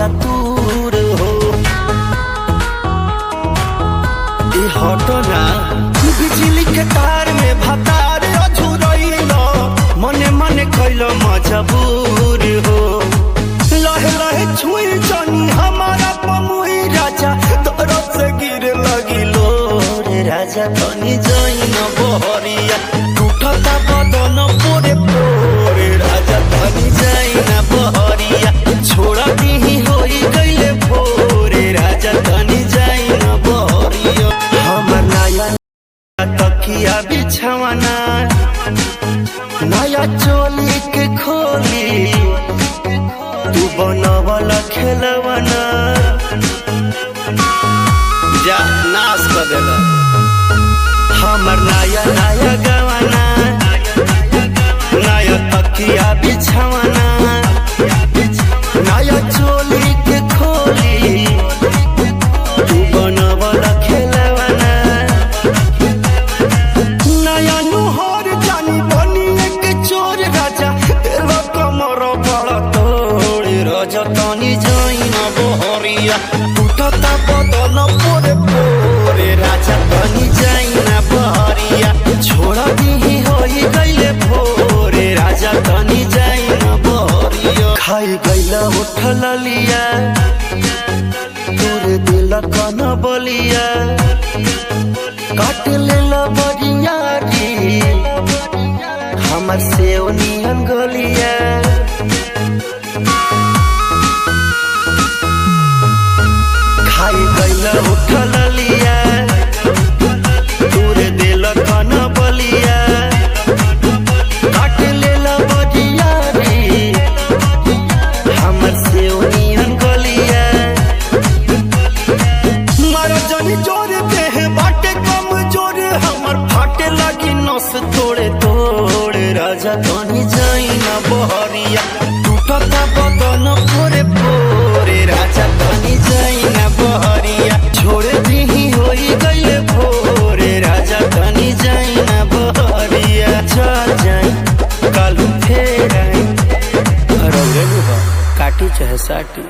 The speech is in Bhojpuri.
भरिया दूर हो हटना बिजली के तार में भतार अझुरैल मने मने कैल मजबूर हो लहे लहे छुई जानी हमारा पमुई राजा तरफ से गिर लगिलो रे राजा तनी जाइन बहरिया टूटता बदन पोरे पोरे राजा तनी जाइन बहरिया छोड़ा दी होई गइले भोरे राजा तनी जाइन बहरिया हमर नया तकिया बिछावना नया चोली के खोली तू बनवला खेलवना जा नाश कर देला हमर नया नया गवाना नया तकिया बिछावना नया चोली के खोली तू बनवला खेलवना नया नुहर जानी बनी एक चोर राजा तेरा कमर बड़ा तोड़े राजा तनी जाइन बहरिया टूटता बदन पोरे पोरे राजा तनी जाइन बहरिया छोड़ा दी होई गइले भोरे राजा तनी जाइन बहरिया खाई गइला उठल लिया तोरे दिल कन बलिया काट लेला बरिया री हमर सेव नियन गलिया खाई गइला उठल लिया तोरे दिल कन बलिया काट लेला बरिया री हमर सेव नियन गलिया मारा जनी जोरे देह बाटे कम जोरे हमर फाटे लगी नस तोड़े तोड़े राजा तनी जाइन बहरिया टूटता बदन पोरे पोरे राजा तनी जाइन बहरिया छोड़े दी होई गइले भोरे राजा तनी जाइन बहरिया चल जाई कालू फेर आई रौरे काटी चाहे साटी।